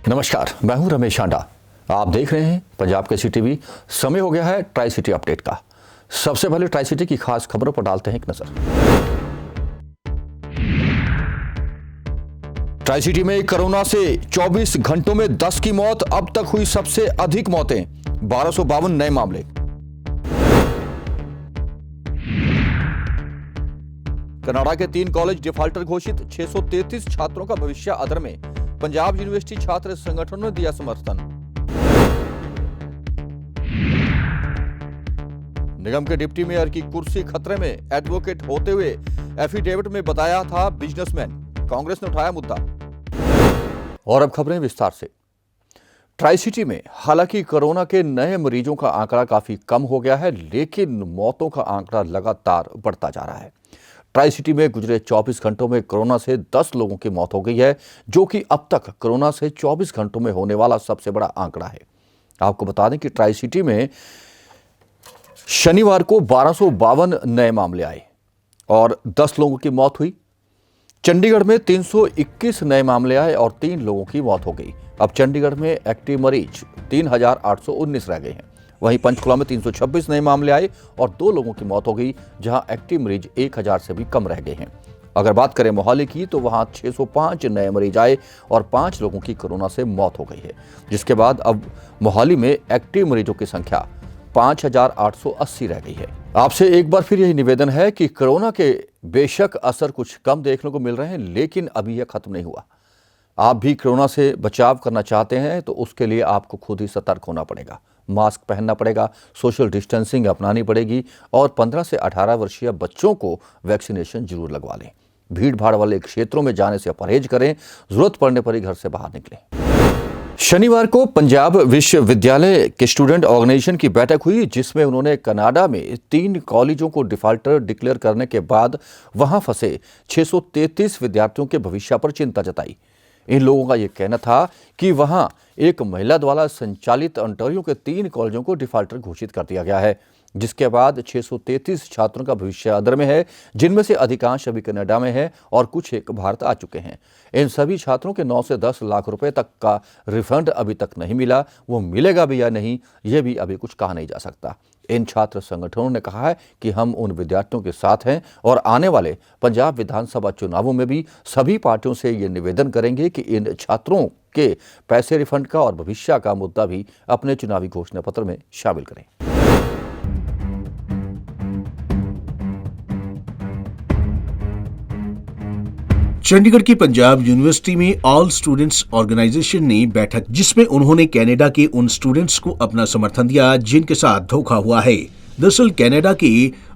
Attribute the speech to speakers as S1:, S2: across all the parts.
S1: नमस्कार, मैं हूं रमेश आंडा। आप देख रहे हैं पंजाब केसरी टीवी। समय हो गया है ट्राई सिटी अपडेट का। सबसे पहले ट्राई सिटी की खास खबरों पर डालते हैं एक नजर। ट्राई सिटी में कोरोना से 24 घंटों में 10 की मौत। अब तक हुई सबसे अधिक मौतें, 1252 नए मामले। कनाडा के 3 कॉलेज डिफाल्टर घोषित, 633 छात्रों का भविष्य अधर में। पंजाब यूनिवर्सिटी छात्र संगठन ने दिया समर्थन। निगम के डिप्टी मेयर की कुर्सी खतरे में, एडवोकेट होते हुए एफिडेविट में बताया था बिजनेसमैन। कांग्रेस ने उठाया मुद्दा। और अब खबरें विस्तार से। ट्राई सिटी में हालांकि कोरोना के नए मरीजों का आंकड़ा काफी कम हो गया है, लेकिन मौतों का आंकड़ा लगातार बढ़ता जा रहा है। ट्राई सिटी में गुजरे 24 घंटों में कोरोना से 10 लोगों की मौत हो गई है, जो कि अब तक कोरोना से 24 घंटों में होने वाला सबसे बड़ा आंकड़ा है। आपको बता दें कि ट्राई सिटी में शनिवार को 1252 नए मामले आए और 10 लोगों की मौत हुई। चंडीगढ़ में 321 नए मामले आए और 3 लोगों की मौत हो गई। अब चंडीगढ़ में एक्टिव मरीज 3819 रह गए हैं। वहीं पंचकुला में 326 नए मामले आए और 2 लोगों की मौत हो गई, जहां एक्टिव मरीज 1000 से भी कम रह गए हैं। अगर बात करें मोहाली की, तो वहां 605 नए मरीज आए और 5 लोगों की कोरोना से मौत हो गई है, जिसके बाद अब मोहाली में एक्टिव मरीजों की संख्या 5880 रह गई है। आपसे एक बार फिर यही निवेदन है कि कोरोना के बेशक असर कुछ कम देखने को मिल रहे हैं, लेकिन अभी यह खत्म नहीं हुआ। आप भी कोरोना से बचाव करना चाहते हैं तो उसके लिए आपको खुद ही सतर्क होना पड़ेगा। मास्क पहनना पड़ेगा, सोशल डिस्टेंसिंग अपनानी पड़ेगी और 15 से 18 वर्षीय बच्चों को वैक्सीनेशन जरूर लगवा लें। भीड़ भाड़ वाले क्षेत्रों में जाने से परहेज करें, जरूरत पड़ने पर ही घर से बाहर निकलें। शनिवार को पंजाब विश्वविद्यालय के स्टूडेंट ऑर्गेनाइजेशन की बैठक हुई, जिसमें उन्होंने कनाडा में 3 कॉलेजों को डिफाल्टर डिक्लेयर करने के बाद वहां फंसे 633 विद्यार्थियों के भविष्य पर चिंता जताई। इन लोगों का यह कहना था कि वहां एक महिला द्वारा संचालित ओंटारियो के 3 कॉलेजों को डिफाल्टर घोषित कर दिया गया है, जिसके बाद 633 छात्रों का भविष्य अधर में है, जिनमें से अधिकांश अभी कनाडा में है और कुछ एक भारत आ चुके हैं। इन सभी छात्रों के 9 से 10 लाख रुपए तक का रिफंड अभी तक नहीं मिला। वो मिलेगा भी या नहीं, ये भी अभी कुछ कहा नहीं जा सकता। इन छात्र संगठनों ने कहा है कि हम उन विद्यार्थियों के साथ हैं और आने वाले पंजाब विधानसभा चुनावों में भी सभी पार्टियों से ये निवेदन करेंगे कि इन छात्रों के पैसे रिफंड का और भविष्य का मुद्दा भी अपने चुनावी घोषणा पत्र में शामिल करें।
S2: चंडीगढ़ की पंजाब यूनिवर्सिटी में ऑल स्टूडेंट्स ऑर्गेनाइजेशन ने बैठक, जिसमें उन्होंने कनाडा के उन स्टूडेंट्स को अपना समर्थन दिया जिनके साथ धोखा हुआ है। दरअसल कनाडा के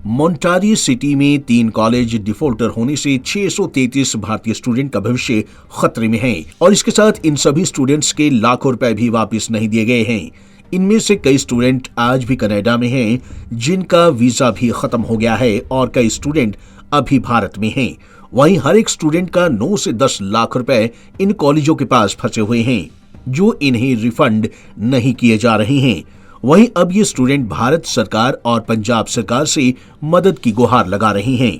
S2: मोंटारियो सिटी में 3 कॉलेज डिफॉल्टर होने से 633 भारतीय स्टूडेंट का भविष्य खतरे में है और इसके साथ इन सभी स्टूडेंट्स के लाखों रुपए भी वापस नहीं दिए गए हैं। इनमें से कई स्टूडेंट आज भी कनाडा में हैं, जिनका वीजा भी खत्म हो गया है और कई स्टूडेंट अभी भारत में हैं। वहीं हर एक स्टूडेंट का 9 से 10 लाख रुपए इन कॉलेजों के पास फंसे हुए हैं, जो इन्हें रिफंड नहीं किए जा रहे हैं। वहीं अब ये स्टूडेंट भारत सरकार और पंजाब सरकार से मदद की गुहार लगा रहे हैं।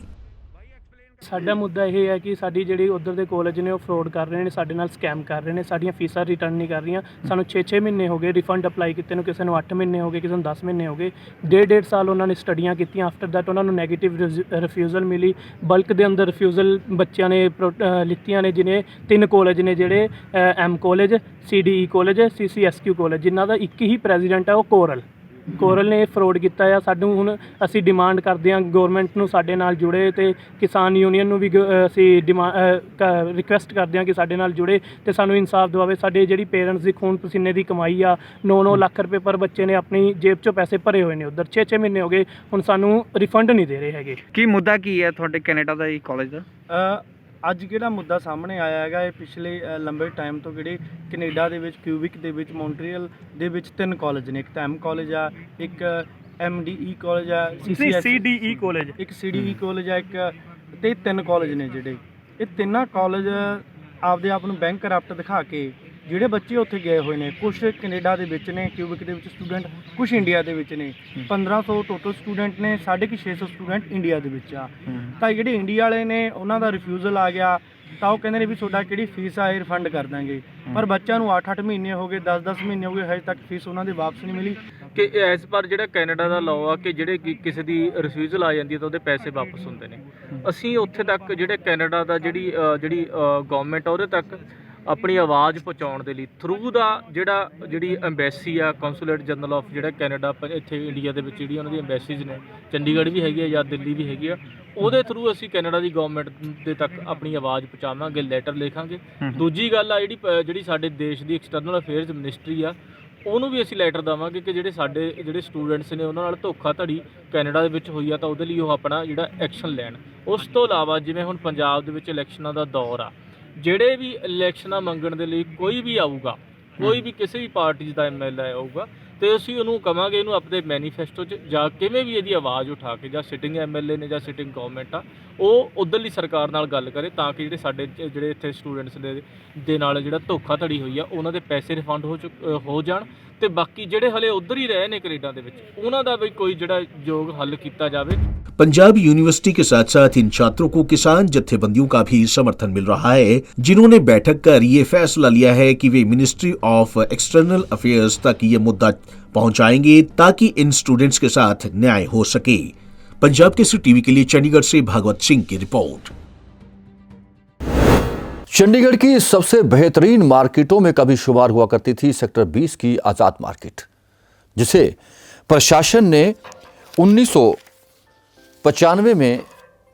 S3: साडा मुद्दा यह है कि साडी जिहड़ी उधर दे कॉलेज ने फ्रॉड कर रहे हैं, साडे नाल स्कैम कर रहे हैं, साडियां फीसां रिटर्न नहीं कर रही। सानू 6-6 महीने हो गए रिफंड अप्लाई किते नूं, किसी नूं 8 महीने हो गए, किसी नूं 10 महीने हो गए। 1.5 साल उन्होंने स्टडियां कीतियां। आफ्टर दैट उन्होंने नैगेटिव रिफ्यूजल मिली। बल्क के अंदर रिफ्यूजल बच्चों ने लित्तियां ने, जिन्हें 3 कॉलेज ने जिहड़े M college, CDE college, CCSQ college, जिन्हां दा एक ही प्रेजिडेंट है, वो कोरल ने फ्रॉड किया है। सानू हुण असी डिमांड करते हैं गौरमेंट नूं साडे नाल जुड़े, तो किसान यूनीयन नूं भी असी रिक्वेस्ट करते हैं कि साडे नाल जुड़े तो सानू इंसाफ दिवावे। साडे जिहड़ी पेरेंट्स की खून पसीने की कमाई आ, 9-9 लाख रुपए पर बच्चे ने अपनी जेब चों पैसे भरे हुए हैं। उधर 6-6 महीने हो गए, हुण सानू रिफंड नहीं दे रहे हैगे।
S4: की मुद्दा की है तुहाडे कैनेडा दा कॉलेज दा?
S5: ਅੱਜ ਜਿਹੜਾ ਮੁੱਦਾ ਸਾਹਮਣੇ ਆਇਆ ਹੈਗਾ, ਇਹ ਪਿਛਲੇ ਲੰਬੇ ਟਾਈਮ ਤੋਂ ਜਿਹੜੇ ਕੈਨੇਡਾ ਦੇ ਵਿੱਚ ਕਿਊਬਿਕ ਦੇ ਵਿੱਚ ਮੌਂਟਰੀਅਲ ਦੇ ਵਿੱਚ 3 ਕਾਲਜ ਨੇ। ਇੱਕ ਤਾਂ ਐਮ ਕਾਲਜ ਆ, ਇੱਕ MDE ਕਾਲਜ ਆ,
S3: CDE ਕਾਲਜ,
S5: ਇੱਕ CDE ਕਾਲਜ ਆ, ਇੱਕ ਤੇ 3 ਕਾਲਜ ਨੇ ਜਿਹੜੇ ਇਹ ਤਿੰਨਾਂ ਕਾਲਜ ਆਪਦੇ ਆਪ ਨੂੰ ਬੈਂਕ ਕਰਪਟ ਦਿਖਾ ਕੇ ਜਿਹੜੇ ਬੱਚੇ ਉੱਥੇ ਗਏ ਹੋਏ ਨੇ, ਕੁਝ ਕੈਨੇਡਾ ਦੇ ਵਿੱਚ ਨੇ ਕਿਊਬਿਕ ਦੇ ਵਿੱਚ ਸਟੂਡੈਂਟ, ਕੁਝ ਇੰਡੀਆ ਦੇ ਵਿੱਚ ਨੇ। 1500 ਟੋਟਲ ਸਟੂਡੈਂਟ ਨੇ, 650 ਸਟੂਡੈਂਟ ਇੰਡੀਆ ਦੇ ਵਿੱਚ ਆ। ਤਾਂ ਜਿਹੜੇ ਇੰਡੀਆ ਵਾਲੇ ਨੇ ਉਹਨਾਂ ਦਾ ਰਿਫਿਊਜ਼ਲ ਆ ਗਿਆ, ਤਾਂ ਉਹ ਕਹਿੰਦੇ ਨੇ ਵੀ ਤੁਹਾਡਾ ਕਿਹੜੀ ਫੀਸ ਆ ਇਹ ਰਿਫੰਡ ਕਰ ਦਾਂਗੇ, ਪਰ ਬੱਚਿਆਂ ਨੂੰ 8-8 ਮਹੀਨੇ ਹੋ ਗਏ, 10-10 ਮਹੀਨੇ ਹੋ ਗਏ, ਹਜੇ ਤੱਕ ਫੀਸ ਉਹਨਾਂ ਦੀ ਵਾਪਸ ਨਹੀਂ ਮਿਲੀ।
S6: ਕਿ ਐਸ ਪਰ ਜਿਹੜਾ ਕੈਨੇਡਾ ਦਾ ਲਾਅ ਆ ਕਿ ਜਿਹੜੇ ਕਿਸੇ ਦੀ ਰਿਫਿਊਜ਼ਲ ਆ ਜਾਂਦੀ ਹੈ ਤਾਂ ਉਹਦੇ ਪੈਸੇ ਵਾਪਸ ਹੁੰਦੇ ਨੇ। ਅਸੀਂ ਉੱਥੇ ਤੱਕ ਜਿਹੜੇ ਕੈਨੇਡਾ ਦਾ ਜਿਹੜੀ ਗਵਰਨਮੈਂਟ ਆ ਉਹਦੇ ਤੱਕ ਆਪਣੀ ਆਵਾਜ਼ ਪਹੁੰਚਾਉਣ ਦੇ ਲਈ ਥਰੂ ਦਾ ਜਿਹੜੀ ਐਮਬੈਸੀ ਆ, ਕੌਂਸੂਲੇਟ ਜਨਰਲ ਆਫ ਜਿਹੜਾ ਕੈਨੇਡਾ ਇੱਥੇ ਇੰਡੀਆ ਦੇ ਵਿੱਚ ਜਿਹੜੀ ਉਹਨਾਂ ਦੀ ਐਮਬੈਸੀਜ਼ ਨੇ, ਚੰਡੀਗੜ੍ਹ ਵੀ ਹੈਗੀ ਆ ਜਾਂ ਦਿੱਲੀ ਵੀ ਹੈਗੀ ਆ, ਉਹਦੇ ਥਰੂ ਅਸੀਂ ਕੈਨੇਡਾ ਦੀ ਗਵਰਨਮੈਂਟ ਦੇ ਤੱਕ ਆਪਣੀ ਆਵਾਜ਼ ਪਹੁੰਚਾਵਾਂਗੇ, ਲੈਟਰ ਲਿਖਾਂਗੇ। ਦੂਜੀ ਗੱਲ ਆ ਜਿਹੜੀ ਸਾਡੇ ਦੇਸ਼ ਦੀ ਐਕਸਟਰਨਲ ਅਫੇਅਰਸ ਮਿਨਿਸਟਰੀ ਆ, ਉਹਨੂੰ ਵੀ ਅਸੀਂ ਲੈਟਰ ਦੇਵਾਂਗੇ ਕਿ ਜਿਹੜੇ ਸਟੂਡੈਂਟਸ ਨੇ ਉਹਨਾਂ ਨਾਲ ਧੋਖਾਧੜੀ ਕੈਨੇਡਾ ਦੇ ਵਿੱਚ ਹੋਈ ਆ ਤਾਂ ਉਹਦੇ ਲਈ ਉਹ ਆਪਣਾ ਜਿਹੜਾ ਐਕਸ਼ਨ ਲੈਣ। ਉਸ ਤੋਂ ਇਲਾਵਾ ਜਿਵੇਂ ਹੁਣ ਪੰਜਾਬ ਦੇ ਵਿੱਚ ਇਲੈਕਸ਼ਨਾਂ ਦਾ ਦੌਰ ਆ, ਜਿਹੜੇ ਵੀ ਇਲੈਕਸ਼ਨਾਂ ਮੰਗਣ ਦੇ ਲਈ ਕੋਈ ਵੀ ਆਊਗਾ, ਕੋਈ ਵੀ ਕਿਸੇ ਵੀ ਪਾਰਟੀ ਦਾ MLA ਆਊਗਾ, ਤੇ ਅਸੀਂ ਉਹਨੂੰ ਕਵਾਂਗੇ ਇਹਨੂੰ ਆਪਣੇ ਮੈਨੀਫੈਸਟੋ 'ਚ ਜਾਂ ਕਿਵੇਂ ਵੀ ਇਹਦੀ ਆਵਾਜ਼ ਉਠਾ ਕੇ, ਜਾਂ ਸਿਟਿੰਗ MLA ਨੇ ਜਾਂ ਸਿਟਿੰਗ ਗਵਰਨਮੈਂਟ ਆ, ਉਹ ਉੱਧਰਲੀ ਸਰਕਾਰ ਨਾਲ ਗੱਲ ਕਰੇ ਤਾਂ ਕਿ ਜਿਹੜੇ ਇੱਥੇ ਸਟੂਡੈਂਟਸ ਦੇ ਨਾਲ ਜਿਹੜਾ ਧੋਖਾਧੜੀ ਹੋਈ ਆ ਉਹਨਾਂ ਦੇ ਪੈਸੇ ਰਿਫੰਡ ਹੋ ਜਾਣ, ਤੇ ਬਾਕੀ ਜਿਹੜੇ ਹਲੇ ਉੱਧਰ ਹੀ ਰਹੇ ਨੇ ਕੈਨੇਡਾ ਦੇ ਵਿੱਚ ਉਹਨਾਂ ਦਾ ਵੀ ਕੋਈ ਜਿਹੜਾ ਯੋਗ ਹੱਲ ਕੀਤਾ जावे।
S2: पंजाब यूनिवर्सिटी के साथ साथ इन छात्रों को किसान जत्थेबंदियों का भी समर्थन मिल रहा है, जिन्होंने बैठक कर ये फैसला लिया है कि वे मिनिस्ट्री ऑफ एक्सटर्नल अफेयर्स तक ये मुद्दा पहुंचाएंगे ताकि इन स्टूडेंट्स के साथ न्याय हो सके। पंजाब केसरी टीवी के लिए चंडीगढ़ से भागवत सिंह की रिपोर्ट।
S1: चंडीगढ़ की सबसे बेहतरीन मार्केटों में कभी शुमार हुआ करती थी सेक्टर 20 की आज़ाद मार्केट, जिसे प्रशासन ने 1995 में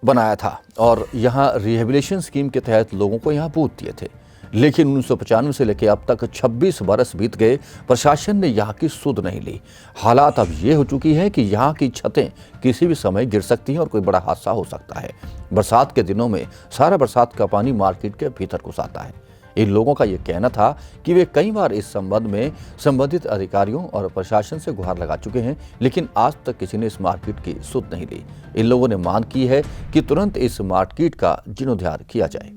S1: बनाया था और यहाँ रिहेबिलिटेशन स्कीम के तहत लोगों को यहाँ बूथ दिए थे। लेकिन 1995 से लेकर अब तक 26 बरस बीत गए, प्रशासन ने यहाँ की सुध नहीं ली। हालात अब ये हो चुकी है कि यहाँ की छतें किसी भी समय गिर सकती हैं और कोई बड़ा हादसा हो सकता है। बरसात के दिनों में सारा बरसात का पानी मार्केट के भीतर घुस आता है। इन लोगों का ये कहना था कि वे कई बार इस संबंध में संबंधित अधिकारियों और प्रशासन से गुहार लगा चुके हैं, लेकिन आज तक किसी ने इस मार्केट की सुध नहीं ली। इन लोगों ने मांग की है कि तुरंत इस मार्केट का जीर्णोद्धार किया जाए।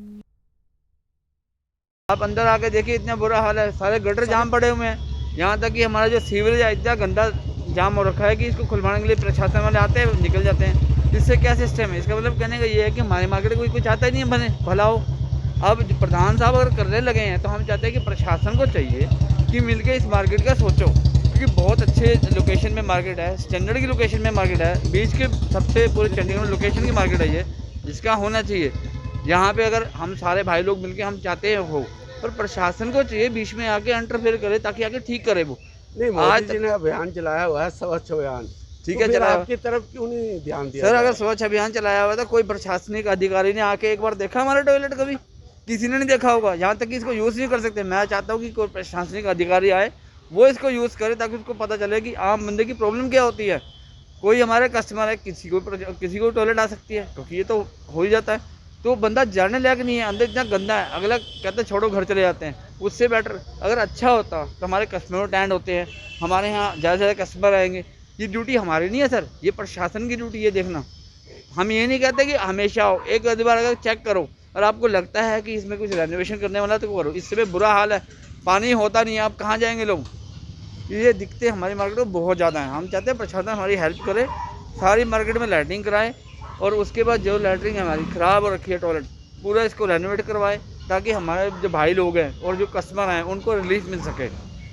S7: आप अंदर आके देखिए, इतना बुरा हाल है, सारे गटर जाम पड़े हुए हैं। यहाँ तक कि हमारा जो सीवरेज है इतना गंदा जाम हो रखा है कि इसको खुलवाने के लिए प्रशासन वाले आते हैं, निकल जाते हैं। इससे क्या सिस्टम है? इसका मतलब कहने का ये है कि हमारे मार्केट कोई चाहता ही नहीं है बने, भला हो। अब प्रधान साहब अगर करने लगे हैं तो हम चाहते हैं कि प्रशासन को चाहिए कि मिलके इस मार्केट का सोचो, क्योंकि बहुत अच्छे लोकेशन में मार्केट है, स्टैंडर्ड की लोकेशन में मार्केट है, बीच के सबसे पूरे चंडीगढ़ में लोकेशन की मार्केट है ये, जिसका होना चाहिए। यहाँ पे अगर हम सारे भाई लोग मिलके हम चाहते हैं हो, पर प्रशासन को चाहिए बीच में आके इंटरफेयर करे ताकि आके ठीक करे वो।
S8: नहीं, मोदी जी ने अभियान चलाया हुआ है, स्वच्छ अभियान,
S7: ठीक है,
S8: तो
S7: चला
S8: आपकी तरफ क्यों नहीं ध्यान दिया?
S7: सर अगर स्वच्छ अभियान चलाया हुआ था, कोई प्रशासनिक अधिकारी ने आके एक बार देखा हमारा टॉयलेट? कभी किसी ने नहीं देखा होगा। यहाँ तक कि इसको यूज़ नहीं कर सकते। मैं चाहता हूँ कि कोई प्रशासनिक अधिकारी आए, वो इसको यूज़ करे ताकि उसको पता चले कि आम बंदे की प्रॉब्लम क्या होती है। कोई हमारे कस्टमर है, किसी को टॉयलेट आ सकती है, क्योंकि ये तो हो ही जाता है, तो बंदा जाने लायक नहीं है, अंदर इतना गंदा है, अगला कहते छोड़ो घर चले जाते हैं। उससे बेटर अगर अच्छा होता तो हमारे कस्टमर अटेंड होते हैं, हमारे यहाँ ज़्यादा से ज़्यादा कस्टमर आएंगे। ये ड्यूटी हमारी नहीं है सर, ये प्रशासन की ड्यूटी है देखना। हम ये नहीं कहते कि हमेशा हो, एक आधी बार अगर चेक करो और आपको लगता है कि इसमें कुछ रेनोवेशन करने वाला तो करो। इससे बुरा हाल है, पानी होता नहीं है, आप कहाँ जाएंगे लोग? ये दिक्कतें हमारी मार्केट में बहुत ज़्यादा हैं। हम चाहते हैं प्रशासन हमारी हेल्प करे, सारी मार्केट में लाइटिंग कराए, और उसके बाद जो लैटरिंग हमारी ख़राब हो रखी है टॉयलेट, पूरा इसको रेनोवेट करवाए ताकि हमारे जो भाई लोग हैं और जो कस्टमर हैं उनको रिलीफ मिल सके।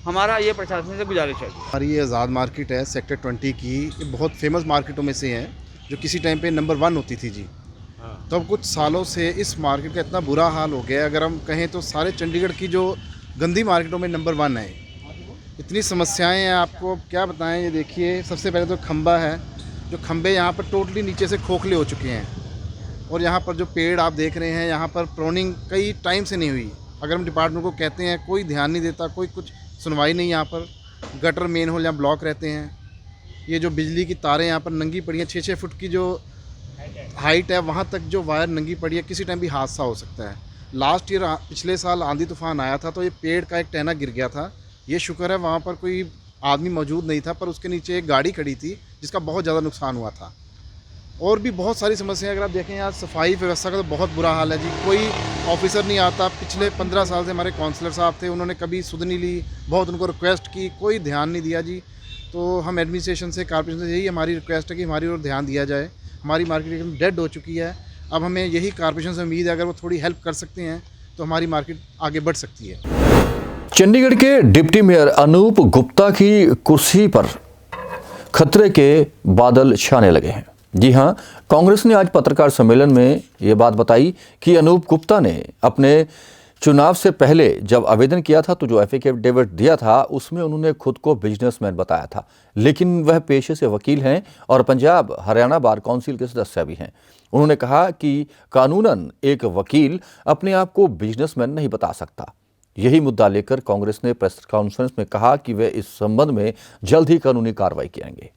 S7: हमारा ये प्रशासन से गुजारिश है।
S9: हमारी ये आज़ाद मार्केट है सेक्टर 20 की, ये बहुत फेमस मार्केटों में से है, जो किसी टाइम पे नंबर 1 होती थी जी। तो अब कुछ सालों से इस मार्केट का इतना बुरा हाल हो गया है, अगर हम कहें तो सारे चंडीगढ़ की जो गंदी मार्केटों में नंबर 1 है। इतनी समस्याएं हैं, आपको क्या बताएं। ये देखिए, सबसे पहले तो खंबा है, जो खंबे यहाँ पर टोटली नीचे से खोखले हो चुके हैं, और यहाँ पर जो पेड़ आप देख रहे हैं, यहाँ पर प्रोनिंग कई टाइम से नहीं हुई। अगर हम डिपार्टमेंट को कहते हैं, कोई ध्यान नहीं देता, कोई कुछ सुनवाई नहीं। यहाँ पर गटर मेन होल यहाँ ब्लॉक रहते हैं। ये जो बिजली की तारें यहाँ पर नंगी पड़ी हैं, 6-6 फुट की जो हाइट है, वहाँ तक जो वायर नंगी पड़ी है, किसी टाइम भी हादसा हो सकता है। लास्ट ईयर पिछले साल आंधी तूफान आया था, तो ये पेड़ का एक टहना गिर गया था। ये शुक्र है वहाँ पर कोई आदमी मौजूद नहीं था, पर उसके नीचे एक गाड़ी खड़ी थी जिसका बहुत ज़्यादा नुकसान हुआ था। और भी बहुत सारी समस्याएं, अगर आप देखें यहाँ सफाई व्यवस्था का तो बहुत बुरा हाल है जी। कोई ऑफिसर नहीं आता। पिछले 15 साल से हमारे काउंसलर साहब थे, उन्होंने कभी सुध नहीं ली, बहुत उनको रिक्वेस्ट की, कोई ध्यान नहीं दिया जी। तो हम एडमिनिस्ट्रेशन से, कॉर्पोरेशन से यही हमारी रिक्वेस्ट है कि हमारी ओर ध्यान दिया जाए। हमारी मार्केट एकदम डेड हो चुकी है। अब हमें यही कॉर्पोरेशन से उम्मीद है, अगर वो थोड़ी हेल्प कर सकते हैं तो हमारी मार्केट आगे बढ़ सकती है।
S1: चंडीगढ़ के डिप्टी मेयर अनूप गुप्ता की कुर्सी पर खतरे के बादल छाने लगे हैं। जी हां, कांग्रेस ने आज पत्रकार सम्मेलन में ये बात बताई कि अनूप गुप्ता ने अपने चुनाव से पहले जब आवेदन किया था तो जो एफिडेविट दिया था उसमें उन्होंने खुद को बिजनेसमैन बताया था, लेकिन वह पेशे से वकील हैं और पंजाब हरियाणा बार काउंसिल के सदस्य भी हैं। उन्होंने कहा कि कानूनन एक वकील अपने आप को बिजनेसमैन नहीं बता सकता। यही मुद्दा लेकर कांग्रेस ने प्रेस कॉन्फ्रेंस में कहा कि वे इस संबंध में जल्द ही कानूनी कार्रवाई करेंगे।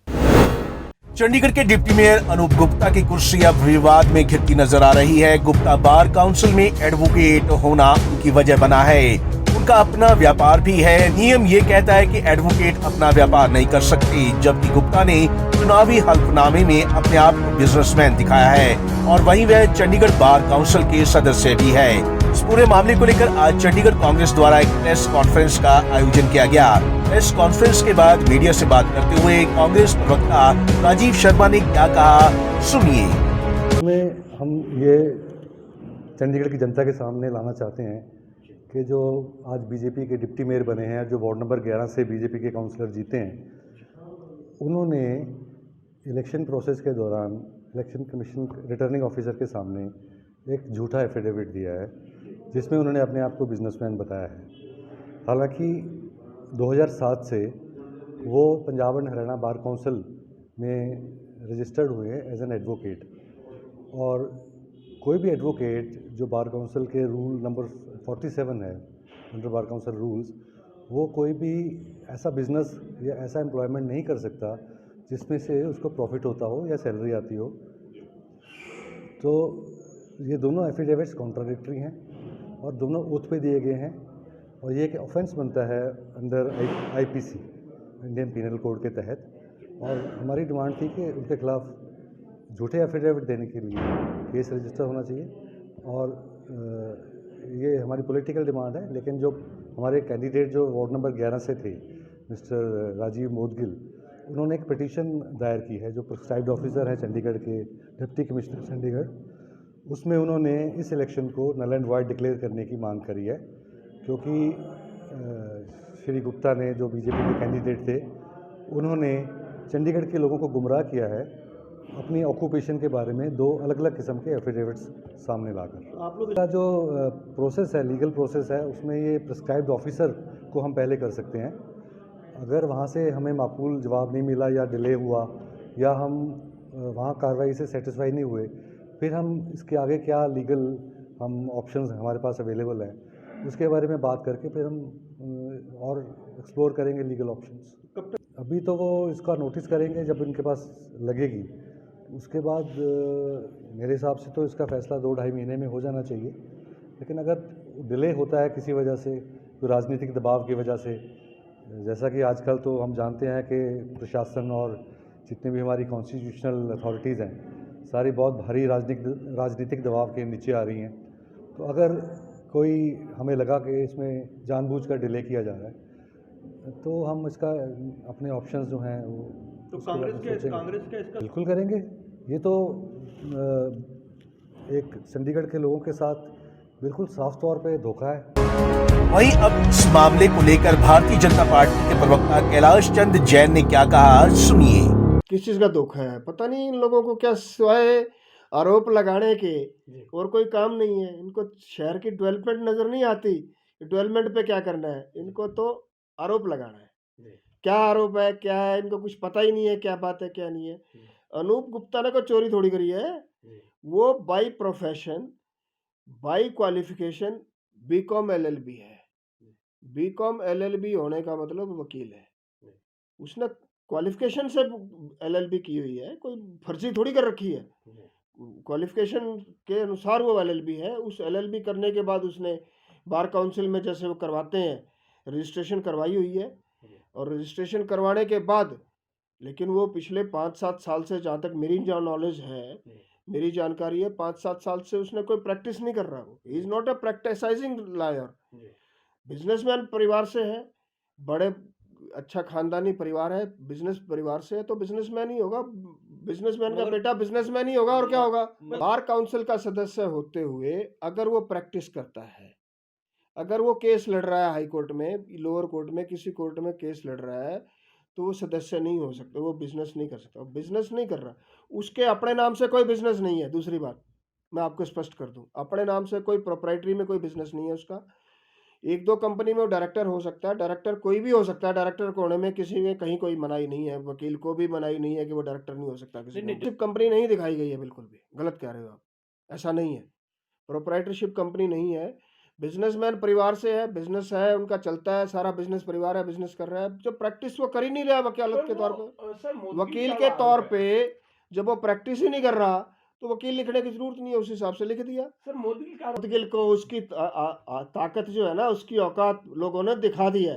S2: चंडीगढ़ के डिप्टी मेयर अनूप गुप्ता की कुर्सी अब विवाद में घिरती नजर आ रही है। गुप्ता बार काउंसिल में एडवोकेट होना उनकी वजह बना है। उनका अपना व्यापार भी है। नियम ये कहता है कि एडवोकेट अपना व्यापार नहीं कर सकते, जबकि गुप्ता ने चुनावी हल्फनामे में अपने आप को बिजनेसमैन दिखाया है और वहीं वह चंडीगढ़ बार काउंसिल के सदस्य भी है। इस पूरे मामले को लेकर आज चंडीगढ़ कांग्रेस द्वारा एक प्रेस कॉन्फ्रेंस का आयोजन किया गया। प्रेस कॉन्फ्रेंस के बाद मीडिया से बात करते हुए कांग्रेस प्रवक्ता राजीव शर्मा ने क्या कहा, सुनिए।
S10: इसमें हम ये चंडीगढ़ की जनता के सामने लाना चाहते हैं कि जो आज बीजेपी के डिप्टी मेयर बने हैं, जो वार्ड नंबर 11 से बीजेपी के काउंसलर जीते हैं, उन्होंने इलेक्शन प्रोसेस के दौरान इलेक्शन कमीशन रिटर्निंग ऑफिसर के सामने एक झूठा एफिडेविट दिया है जिसमें उन्होंने अपने आप को बिजनेसमैन बताया है। हालांकि 2007 से वो Punjab and Haryana bar council में रजिस्टर्ड हुए हैं एज एन एडवोकेट, और कोई भी एडवोकेट जो बार काउंसिल के रूल नंबर 47 है अंडर बार काउंसिल रूल्स, वो कोई भी ऐसा बिजनेस या ऐसा एम्प्लॉयमेंट नहीं कर सकता जिसमें से उसको प्रॉफिट होता हो या सैलरी आती हो। तो ये दोनों एफिडेविट्स कॉन्ट्राडिक्टरी हैं और दोनों ओथ पे दिए गए हैं, और ये एक ऑफेंस बनता है under IPC Indian penal code के तहत। और हमारी डिमांड थी कि उनके खिलाफ झूठे एफिडेविट देने के लिए केस रजिस्टर होना चाहिए, और ये हमारी पॉलिटिकल डिमांड है। लेकिन जो हमारे कैंडिडेट जो वार्ड नंबर 11 से थे, मिस्टर राजीव मोदगिल, उन्होंने एक पिटीशन दायर की है, जो प्रिस्क्राइब्ड ऑफिसर है चंडीगढ़ के डिप्टी कमिश्नर चंडीगढ़, उसमें उन्होंने इस इलेक्शन को नल एंड वॉइड डिक्लेयर करने की मांग करी है, क्योंकि श्री गुप्ता ने, जो बीजेपी के कैंडिडेट थे, उन्होंने चंडीगढ़ के लोगों को गुमराह किया है अपनी ऑक्यूपेशन के बारे में दो अलग अलग किस्म के एफिडेविट्स सामने लाकर। आप लोग का जो प्रोसेस है, लीगल प्रोसेस है, उसमें ये प्रिस्क्राइब्ड ऑफिसर को हम पहले कर सकते हैं। अगर वहाँ से हमें माकूल जवाब नहीं मिला या डिले हुआ या हम वहाँ कार्रवाई से सेटिस्फाई नहीं हुए, फिर हम इसके आगे क्या लीगल हम ऑप्शंस हमारे पास अवेलेबल हैं, उसके बारे में बात करके फिर हम और एक्सप्लोर करेंगे लीगल ऑप्शंस। अभी तो वो इसका नोटिस करेंगे जब इनके पास लगेगी, उसके बाद मेरे हिसाब से तो इसका फ़ैसला 2-2.5 महीने में हो जाना चाहिए। लेकिन अगर डिले होता है किसी वजह से, कोई राजनीतिक दबाव की वजह से, जैसा कि आजकल तो हम जानते हैं कि प्रशासन और जितने भी हमारी कॉन्स्टिट्यूशनल अथॉरिटीज़ हैं, सारी बहुत भारी राजनीतिक दबाव के नीचे आ रही हैं, तो अगर कोई हमें लगा कि इसमें जानबूझकर डिले किया जा रहा है, तो हम इसका अपने ऑप्शंस जो हैं वो तो कांग्रेस का इसका बिल्कुल करेंगे। ये तो एक चंडीगढ़ के लोगों के साथ बिल्कुल साफ तौर पे धोखा है।
S2: वहीं अब इस मामले को लेकर भारतीय जनता पार्टी के प्रवक्ता कैलाश चंद जैन ने क्या कहा, सुनिए।
S11: किस चीज़ का धोखा है, पता नहीं इन लोगों को क्या सिवाय आरोप लगाने के और कोई काम नहीं है। इनको शहर की डेवलपमेंट नज़र नहीं आती, डेवलपमेंट पे क्या करना है, इनको तो आरोप लगाना है। क्या आरोप है, क्या है, इनको कुछ पता ही नहीं है क्या बात है क्या नहीं है। अनूप गुप्ता ने कोई चोरी थोड़ी करी है, वो by profession by qualification BCom LLB है। बीकॉम एलएलबी होने का मतलब वकील है। उसने क्वालिफिकेशन से एलएलबी की हुई है, कोई फर्जी थोड़ी कर रखी है। क्वालिफिकेशन के अनुसार वो एलएलबी है। उस एलएलबी करने के बाद उसने बार काउंसिल में जैसे वो करवाते हैं रजिस्ट्रेशन करवाई हुई है, और रजिस्ट्रेशन करवाने के बाद लेकिन वो पिछले 5-7 साल से, जहाँ तक मेरी नॉलेज है, मेरी जानकारी है, 5-7 साल से उसने कोई प्रैक्टिस नहीं कर रहा। वो is not a practising lawyer. Businessman परिवार से है, बड़े अच्छा खानदानी परिवार है, बिजनेस परिवार से है, तो बिजनेसमैन ही होगा। बिजनेसमैन का बेटा बिजनेसमैन ही होगा और क्या होगा। बार काउंसिल का सदस्य होते हुए अगर वो प्रैक्टिस करता है, अगर वो केस लड़ रहा है हाई कोर्ट में, लोअर कोर्ट में, किसी कोर्ट में केस लड़ रहा है, तो वो सदस्य नहीं हो सकता, वो बिजनेस नहीं कर सकता। बिजनेस नहीं कर रहा, उसके अपने नाम से कोई बिजनेस नहीं है। दूसरी बात मैं आपको स्पष्ट कर दूं, अपने नाम से कोई प्रोप्राइटरी में कोई बिजनेस नहीं है उसका। एक दो कंपनी में वो डायरेक्टर हो सकता है, डायरेक्टर कोई भी हो सकता है। डायरेक्टर को होने में किसी में कहीं कोई मनाही नहीं है, वकील को भी मनाही नहीं है कि वो डायरेक्टर नहीं हो सकता। किसी कंपनी नहीं दिखाई गई है, बिल्कुल भी गलत कह रहे हो आप, ऐसा नहीं है। प्रोप्राइटरशिप कंपनी नहीं है। बिजनेसमैन परिवार से है, बिजनेस है उनका, चलता है, सारा बिजनेस परिवार है, बिजनेस कर रहा है। जब प्रैक्टिस वो कर ही नहीं रहा वकालत के तौर पे, वकील के तौर पे जब वो प्रैक्टिस ही नहीं कर रहा, तो वकील लिखने की जरूरत नहीं है, उस हिसाब से लिख दिया। सर मोदगिल को उसकी ताकत जो है ना, उसकी औकात लोगों ने दिखा दी है।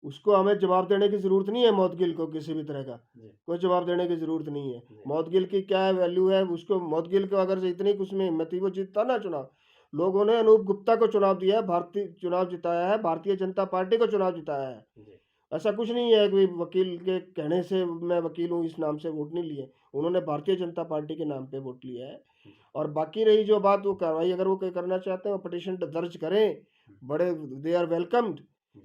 S11: उसको हमें जवाब देने की जरूरत नहीं है। मौदगिल को किसी भी तरह का कोई जवाब देने की जरूरत नहीं है। मौदगिल की क्या वैल्यू है, उसको मौदगिल को अगर इतनी कुछ में हिम्मत थी, वो जीतता ना चुनाव। लोगों ने अनूप गुप्ता को चुनाव दिया है, भारतीय चुनाव जिताया है, भारतीय जनता पार्टी को चुनाव जिताया है। ऐसा कुछ नहीं है कि वकील के कहने से मैं वकील हूँ इस नाम से वोट नहीं लिए। उन्होंने भारतीय जनता पार्टी के नाम पे वोट लिया है। और बाकी रही जो बात, वो कार्रवाई अगर वो करना चाहते हैं, वो पिटीशन दर्ज करें, बड़े दे आर वेलकम्ड।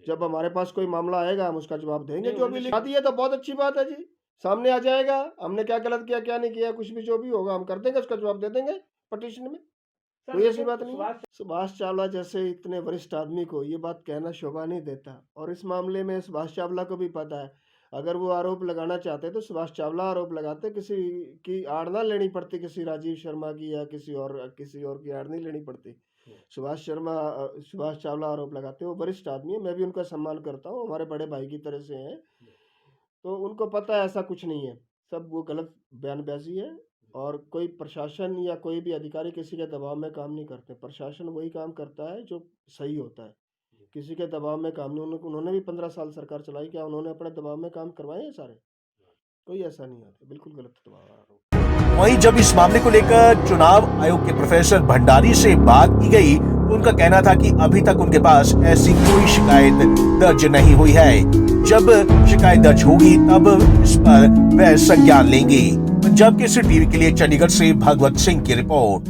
S11: जब हमारे पास कोई मामला आएगा हम उसका जवाब देंगे। जो भी लिखा दिया तो बहुत अच्छी बात है जी, सामने आ जाएगा हमने क्या गलत किया क्या नहीं किया, कुछ भी जो भी होगा हम कर देंगे, उसका जवाब दे देंगे पिटीशन में, कोई ऐसी बात नहीं। सुभाष चावला जैसे इतने वरिष्ठ आदमी को ये बात कहना शोभा नहीं देता। और इस मामले में सुभाष चावला को भी पता है, अगर वो आरोप लगाना चाहते तो सुभाष चावला आरोप लगाते, किसी की आड़ ना लेनी पड़ती, किसी राजीव शर्मा की या किसी और की आड़ नहीं लेनी पड़ती। सुभाष चावला आरोप लगाते, वो वरिष्ठ आदमी है, मैं भी उनका सम्मान करता हूँ, हमारे बड़े भाई की तरह से हैं, तो उनको पता है ऐसा कुछ नहीं है, सब वो गलत बयानबाजी है। और कोई प्रशासन या कोई भी अधिकारी किसी के दबाव में काम नहीं करते। प्रशासन वही काम करता है जो सही होता है, किसी के दबाव में काम नहीं। उन्होंने भी 15 साल सरकार चलाई, क्या उन्होंने अपने दबाव में काम करवाए हैं सारे? कोई ऐसा नहीं होता, बिल्कुल गलत दबाव।
S2: वहीं जब इस मामले को लेकर चुनाव आयोग के प्रोफेसर भंडारी से बात की गई तो उनका कहना था कि अभी तक उनके पास ऐसी कोई शिकायत दर्ज नहीं हुई है। जब शिकायत दर्ज होगी तब इस पर वह संज्ञान लेंगे। पंजाब केसरी टीवी के लिए चंडीगढ़ से भगवत सिंह की रिपोर्ट।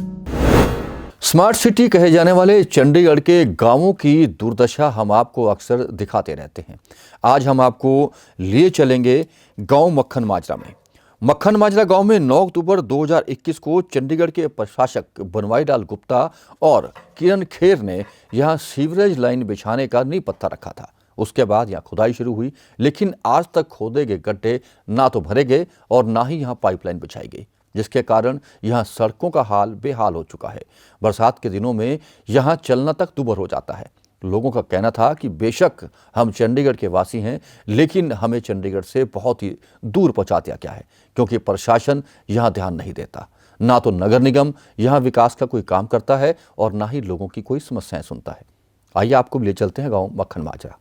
S1: स्मार्ट सिटी कहे जाने वाले चंडीगढ़ के गांवों की दुर्दशा हम आपको अक्सर दिखाते रहते हैं। आज हम आपको लिए चलेंगे गांव मक्खन माजरा में। मक्खन माजरा गांव में 9 अक्टूबर 2021 को चंडीगढ़ के प्रशासक बनवारी लाल गुप्ता और किरण खेर ने यहां सीवरेज लाइन बिछाने का नींव पत्थर रखा था। उसके बाद यहाँ खुदाई शुरू हुई, लेकिन आज तक खोदे गए गड्ढे ना तो भरे गए और ना ही यहाँ पाइपलाइन बिछाई गई, जिसके कारण यहाँ सड़कों का हाल बेहाल हो चुका है। बरसात के दिनों में यहाँ चलना तक दूभर हो जाता है। लोगों का कहना था कि बेशक हम चंडीगढ़ के वासी हैं, लेकिन हमें चंडीगढ़ से बहुत ही दूर पहुंचा दिया गया है, क्योंकि प्रशासन यहाँ ध्यान नहीं देता। ना तो नगर निगम यहाँ विकास का कोई काम करता है और ना ही लोगों की कोई समस्याएं सुनता है। आइए आपको ले चलते हैं गाँव मक्खन माजरा।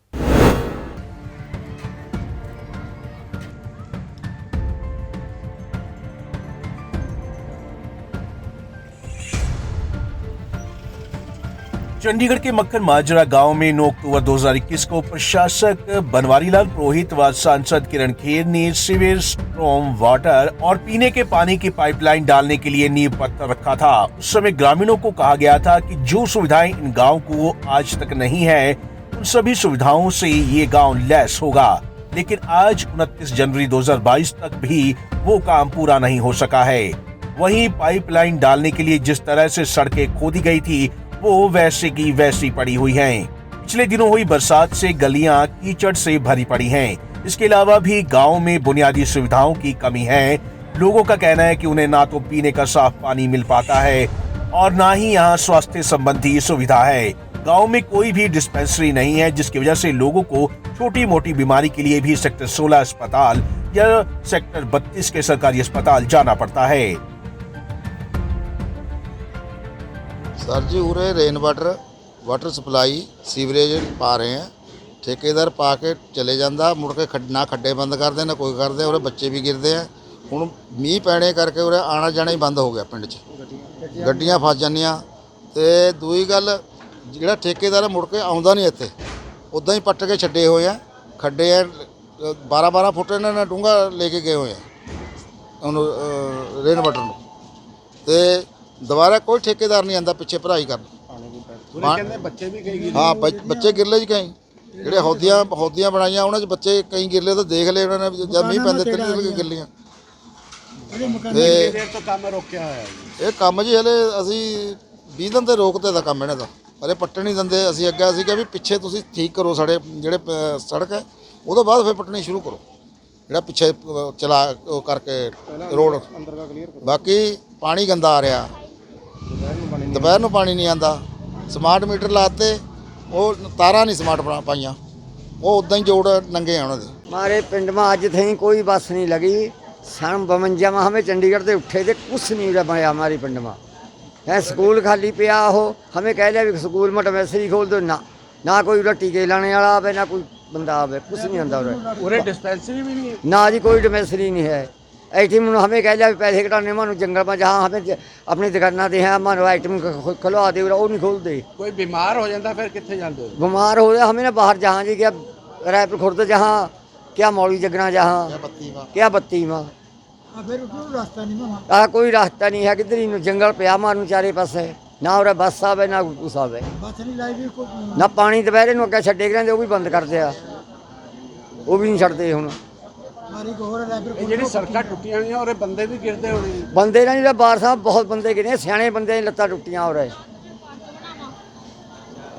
S2: चंडीगढ़ के मक्खन माजरा गांव में 9 अक्टूबर 2021 को प्रशासक बनवारी लाल पुरोहित व सांसद किरण खेर ने सीवेज, स्ट्रॉम वाटर और पीने के पानी की पाइपलाइन डालने के लिए नींव पत्थर रखा था। उस समय ग्रामीणों को कहा गया था कि जो सुविधाएं इन गाँव को आज तक नहीं है, उन सभी सुविधाओं से ये गाँव लैस होगा। लेकिन आज 29 जनवरी 2022 तक भी वो काम पूरा नहीं हो सका है। वहीं पाइपलाइन डालने के लिए जिस तरह से सड़कें खोदी गई थी, वो वैसे की वैसी पड़ी हुई हैं। पिछले दिनों हुई बरसात से गलियां कीचड़ से भरी पड़ी हैं। इसके अलावा भी गांव में बुनियादी सुविधाओं की कमी है। लोगों का कहना है कि उन्हें ना तो पीने का साफ पानी मिल पाता है और ना ही यहाँ स्वास्थ्य संबंधी सुविधा है। गांव में कोई भी डिस्पेंसरी नहीं है, जिसकी वजह से लोगों को छोटी मोटी बीमारी के लिए भी सेक्टर 16 अस्पताल या सेक्टर 32 के सरकारी अस्पताल जाना पड़ता है।
S12: सर जी उरे रेन वाटर सप्लाई सीवरेज पा रहे हैं, ठेकेदार पा के चले जाता, मुड़ के ना खड्डे बंद करते ना कोई करते, उरे बच्चे भी गिरते हैं। हुण मीह पैने करके उरे आना जाना ही बंद हो गया, पिंड 'च गड्डियां फस जानियां। ते दूई गल जिहड़ा ठेकेदार मुड़ के आउंदा नहीं इत्थे, उदां ही पट्ट के छड्डे होए आ खड्डे। 12-12 फुट इन्हां ने डूंगा लेके गए हुए हैं ਉਹਨੂੰ ਰੇਨ ਵਾਟਰ ਨੂੰ, ਤੇ ਦੁਬਾਰਾ ਕੋਈ ਠੇਕੇਦਾਰ ਨਹੀਂ ਆਂਦਾ ਪਿੱਛੇ ਭਰਾਈ ਕਰਨ।
S8: ਕਹਿੰਦੇ ਬੱਚੇ ਵੀ ਕਈ
S12: ਹਾਂ ਬੱਚੇ ਗਿਰਲੇ ਜੀ ਕਈ ਜਿਹੜੇ ਹੌਦੀਆਂ ਬਣਾਈਆਂ ਉਹਨਾਂ 'ਚ ਬੱਚੇ ਕਈ ਗਿਰਲੇ ਤਾਂ ਦੇਖ ਲਏ ਉਹਨਾਂ ਨੇ ਜਦ ਮੀਂਹ ਪੈਂਦੇ ਤਿੰਨ ਗਿਰਲੀਆਂ। ਤੇ
S8: ਦੇਰ ਤੋਂ ਕੰਮ ਰੋਕਿਆ ਹੋਇਆ ਜੀ।
S12: ਇਹ ਕੰਮ ਜੀ ਹਲੇ ਅਸੀਂ 20 ਦਿਨ ਤੇ ਰੋਕਤੇ ਦਾ ਕੰਮ ਇਹਨਾਂ ਦਾ, ਹਲੇ ਪੱਟਣ ਨਹੀਂ ਦਿੰਦੇ। ਅਸੀਂ ਅੱਗੇ ਅਸੀਂ ਕਿਹਾ ਵੀ ਪਿੱਛੇ ਤੁਸੀਂ ਠੀਕ ਕਰੋ ਸਾਡੇ ਜਿਹੜੇ ਸੜਕ ਹੈ, ਉਹਦੇ ਬਾਅਦ ਫਿਰ ਪੱਟਣੀ ਸ਼ੁਰੂ ਕਰੋ ਜਿਹੜਾ ਪਿੱਛੇ ਚਲਾ ਉਹ ਕਰਕੇ ਰੋਡ। ਬਾਕੀ ਪਾਣੀ ਗੰਦਾ ਆ ਰਿਹਾ, ਦੁਪਹਿਰ ਨੂੰ ਪਾਣੀ ਨਹੀਂ ਆਉਂਦਾ। ਸਮਾਰਟ ਮੀਟਰ ਲਾਤੇ, ਉਹ ਤਾਰਾਂ ਨਹੀਂ ਸਮਾਰਟ ਪਾਈਆਂ, ਉਹ ਉਦਾਂ ਹੀ ਜੋੜ ਨੰਗੇ ਆ ਉਹਨਾਂ ਦੇ।
S13: हमारे पिंड में अज थी कोई बस नहीं लगी। सन 52 में हमें चंडीगढ़ से उठे थे, कुछ नहीं बनाया हमारे पिंड में। है स्कूल खाली पिया हो, हमें कह लिया भी स्कूल में डिस्पेंसरी खोल दो, ना कोई उरा टीके लाने वाला आवे, ना कोई बंदा आवे, कुछ नहीं आता
S8: उरे डिस्पेंसरी भी नहीं है
S13: ना जी, कोई डिस्पेंसरी नहीं है। आइटम हमें कह लिया भी पैसे कटाने मानो जंगल में जहाँ हमें अपनी दुकाना दे हैं मानो आइटम खुलवा दे, वो नहीं खोलते।
S8: कोई बीमार हो जाता फिर कितने जाते हो?
S13: बीमार हो जाए हमें ना बाहर जहाँ जी क्या रायपुर खुर्द जहाँ क्या मौली जगना जहाँ क्या बत्ती माँ कोई रास्ता नहीं है किधर ही जंगल पिया मारू चारे पासे, ना उरे बस आवे ना कुछ आवे, ना पानी दोपहरे नूं अगे छड्डे रहंदे वो भी बंद कर दिया, वो भी नहीं छड्डते हुण।
S8: ਜਿਹੜੀ ਸੜਕਾਂ ਟੁੱਟੀਆਂ ਹੋਈਆਂ ਔਰ ਬੰਦੇ ਵੀ ਗਿਰਦੇ ਹੋਣੇ।
S13: बंदे ना जो बार साहब बहुत बंदे गिरे, सियाने बंदे दी लत्तां टुट्टियां हो रहे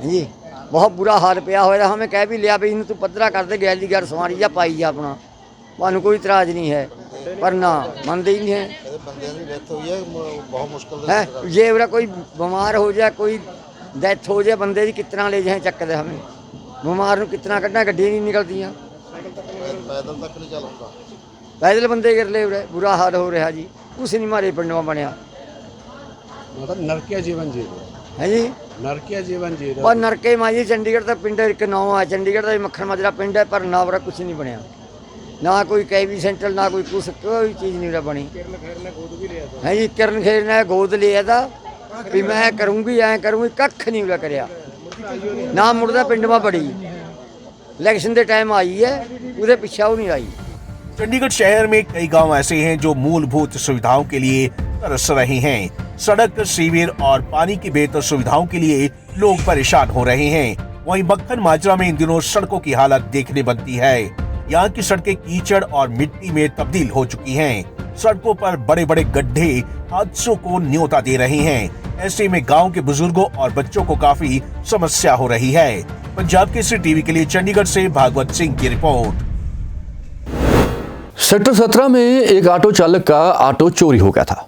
S13: जी, बहुत बुरा हाल पिया होया। हमें कह भी लिया भी इन्हूं तू पद्धरा कर दे, गैल दी गैर सवारी जा पाई जा अपना, मानू कोई इतराज नहीं है, पर ना मनते ही नहीं है।
S12: ਬੰਦਿਆਂ ਦੀ ਡੈਥ ਹੋਈ ਹੈ ਬਹੁਤ ਮੁਸ਼ਕਲ
S13: है जे उरा कोई बीमार हो जाए, कोई डेथ हो जाए बंदे की, कितना ले जाए चक दे, हमें बीमार नूं कितना कढ़ना, गड्डियां नहीं निकलदियां,
S12: ਪੈਦਲ ਤੱਕ ਨਹੀਂ ਚੱਲ ਹੁੰਦਾ।
S13: पैदल बंदे गिर ले उरे, बुरा हाल हो रहा जी, कुछ नहीं मारे पिंडों बनया।
S8: मतलब नरकिया जीवन जी रहे
S13: है जी,
S8: नरकिया जीवन जी रहे।
S13: पर नरके माजी चंडीगढ़ का पिंड एक नौ है, चंडीगढ़ का मक्खन माजरा पिंड है, पर ना उरा कुछ नहीं बनया, ना कोई कैवी सेंटर, ना कोई कुछ, कोई चीज़ नहीं उरा बनी। है जी, किरण खेर ने गोद लिया था भी मैं करूँगी ऐ करूँगी, कख नहीं उरा करया, ना मुड़दा पिंड में बड़ी इलेक्शन के टाइम आई है, उहदे पिछे वो नहीं आई।
S2: चंडीगढ़ शहर में कई गांव ऐसे हैं जो मूलभूत सुविधाओं के लिए तरस रहे हैं। सड़क, सीवर और पानी की बेहतर सुविधाओं के लिए लोग परेशान हो रहे हैं। वहीं मक्खन माजरा में इन दिनों सड़कों की हालत देखने बनती है। यहाँ की सड़कें कीचड़ और मिट्टी में तब्दील हो चुकी हैं। सड़कों पर बड़े बड़े गड्ढे हादसों को न्योता दे रहे हैं। ऐसे में गांव के बुजुर्गों और बच्चों को काफी समस्या हो रही है। पंजाब केसरी टीवी के लिए चंडीगढ़ से भागवत सिंह की रिपोर्ट।
S1: सेक्टर 17 में एक ऑटो चालक का ऑटो चोरी हो गया था।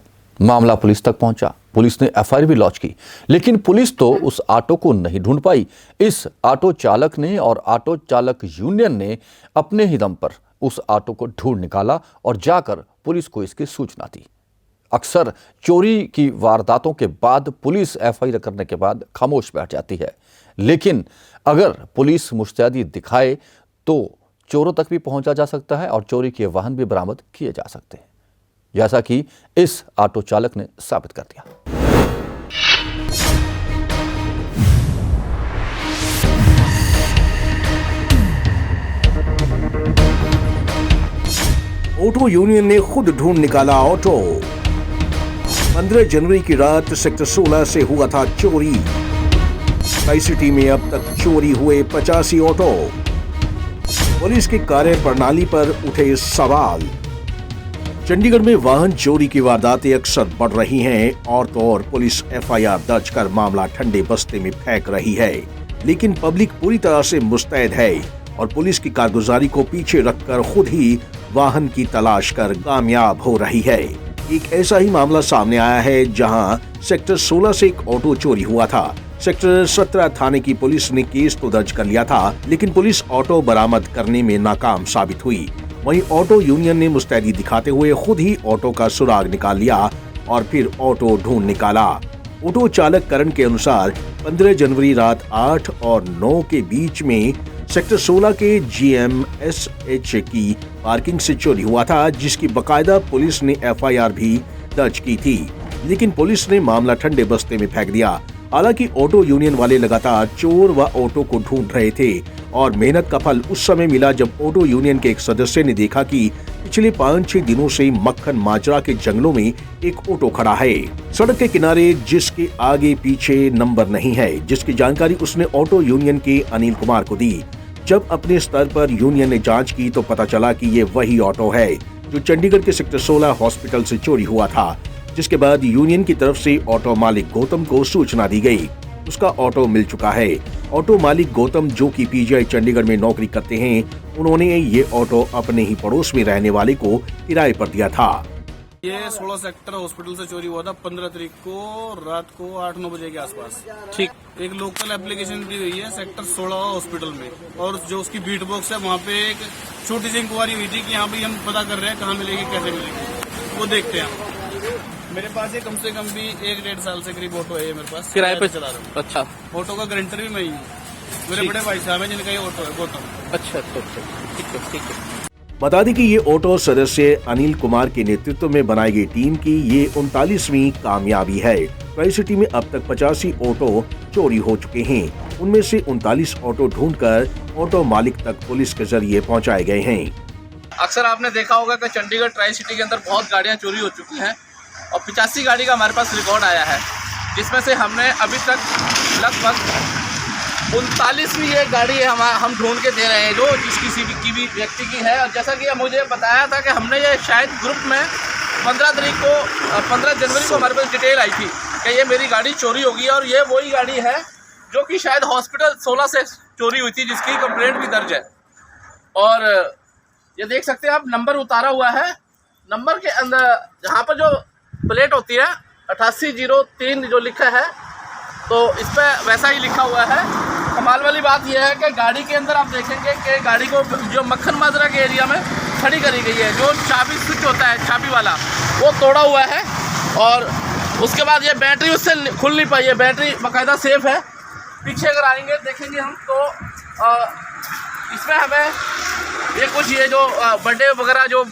S1: मामला पुलिस तक पहुंचा, पुलिस ने एफआईआर भी लॉन्च की, लेकिन पुलिस तो उस ऑटो को नहीं ढूंढ पाई। इस ऑटो चालक ने और ऑटो चालक यूनियन ने अपने ही दम पर उस ऑटो को ढूंढ निकाला और जाकर पुलिस को इसकी सूचना दी। अक्सर चोरी की वारदातों के बाद पुलिस एफआईआर करने के बाद खामोश बैठ जाती है, लेकिन अगर पुलिस मुस्तैदी दिखाए तो चोरों तक भी पहुंचा जा सकता है और चोरी के वाहन भी बरामद किए जा सकते हैं, जैसा कि इस ऑटो चालक ने साबित कर दिया।
S2: ऑटो यूनियन ने खुद ढूंढ निकाला ऑटो। 15 जनवरी की रात सेक्टर 16 से हुआ था चोरी। ट्राई-सिटी में अब तक चोरी हुए 85 ऑटो। पुलिस की कार्य प्रणाली पर उठे सवाल। चंडीगढ़ में वाहन चोरी की वारदातें अक्सर बढ़ रही हैं और तो और पुलिस एफआईआर दर्ज कर मामला ठंडे बस्ते में फेंक रही है, लेकिन पब्लिक पूरी तरह से मुस्तैद है और पुलिस की कारगुजारी को पीछे रखकर खुद ही वाहन की तलाश कर कामयाब हो रही है। एक ऐसा ही मामला सामने आया है जहां सेक्टर 16 से एक ऑटो चोरी हुआ था। सेक्टर 17 थाने की पुलिस ने केस तो दर्ज कर लिया था, लेकिन पुलिस ऑटो बरामद करने में नाकाम साबित हुई। वहीं ऑटो यूनियन ने मुस्तैदी दिखाते हुए खुद ही ऑटो का सुराग निकाल लिया और फिर ऑटो ढूंढ निकाला। ऑटो चालक करण के अनुसार 15 जनवरी रात 8 और 9 के बीच में सेक्टर 16 के GMSH की पार्किंग से चोरी हुआ था, जिसकी बकायदा पुलिस ने एफआईआर भी दर्ज की थी, लेकिन पुलिस ने मामला ठंडे बस्ते में फेंक दिया। हालांकि ऑटो यूनियन वाले लगातार चोर व ऑटो को ढूंढ रहे थे और मेहनत का फल उस समय मिला जब ऑटो यूनियन के एक सदस्य ने देखा कि पिछले 5-6 दिनों से मक्खन माजरा के जंगलों में एक ऑटो खड़ा है सड़क के किनारे, जिसके आगे पीछे नंबर नहीं है, जिसकी जानकारी उसने ऑटो यूनियन के अनिल कुमार को दी। जब अपने स्तर पर यूनियन ने जांच की तो पता चला कि ये वही ऑटो है जो चंडीगढ़ के सेक्टर 16 हॉस्पिटल से चोरी हुआ था। जिसके बाद यूनियन की तरफ से ऑटो मालिक गौतम को सूचना दी गई। उसका ऑटो मिल चुका है। ऑटो मालिक गौतम, जो कि पीजीआई चंडीगढ़ में नौकरी करते हैं, उन्होंने ये ऑटो अपने ही पड़ोस में रहने वाले को किराए पर दिया था।
S8: ये 16 सेक्टर हॉस्पिटल से चोरी हुआ था 15 तारीख को रात को 8-9 बजे के आसपास।
S6: ठीक।
S8: एक लोकल एप्लीकेशन दी हुई है सेक्टर 16 हॉस्पिटल में, और जो उसकी बीट बॉक्स है वहाँ पे एक छोटी सी इंक्वायरी हुई थी कि यहाँ पे हम पता कर रहे हैं कहाँ मिलेगी, कैसे मिलेगी, वो देखते हैं। मेरे पास ये कम से कम भी 1-1.5 साल से करीब ऑटो है ये मेरे पास,
S6: किराए पे
S8: चला रहा हूँ।
S6: अच्छा।
S8: ऑटो का गारंटर भी मैं ही हूँ। मेरे बड़े भाई साहब हैं जिनका ये ऑटो है, गौतम।
S6: अच्छा, ठीक है।
S2: बता दें कि ये ऑटो सदस्य अनिल कुमार के नेतृत्व में बनाई गई टीम की ये 39वीं कामयाबी है। ट्राई सिटी में अब तक 85 ऑटो चोरी हो चुके हैं। उनमें से 39 ऑटो ढूंढकर ऑटो मालिक तक पुलिस के जरिए पहुंचाए गए हैं।
S6: अक्सर आपने देखा होगा कि चंडीगढ़ ट्राई सिटी के अंदर बहुत गाड़ियां चोरी हो चुकी हैं और 85 गाड़ी का हमारे पास रिकॉर्ड आया है, जिसमें से हमने अभी तक लगभग 39वीं एक गाड़ी है हम ढूंढ के दे रहे हैं जो किसी भी व्यक्ति की है। और जैसा कि मुझे बताया था कि हमने ये शायद ग्रुप में 15 जनवरी को हमारे पास डिटेल आई थी कि ये मेरी गाड़ी चोरी होगी, और ये वही गाड़ी है जो कि शायद हॉस्पिटल 16 से चोरी हुई थी, जिसकी कंप्लेंट भी दर्ज है। और ये देख सकते हैं आप, नंबर उतारा हुआ है। नंबर के अंदर जहाँ पर जो प्लेट होती है 8803 जो लिखा है, तो इस पर वैसा ही लिखा हुआ है। कमाल वाली बात यह है कि गाड़ी के अंदर आप देखेंगे कि गाड़ी को जो मक्खन माजरा के एरिया में खड़ी करी गई है, जो चाबी स्विच होता है चाबी वाला, वो तोड़ा हुआ है। और उसके बाद ये बैटरी उससे खुल नहीं पाई है, बैटरी बाकायदा सेफ है। पीछे अगर आएंगे देखेंगे हम तो इसमें हमें ये कुछ ये जो बर्थडे वगैरह जो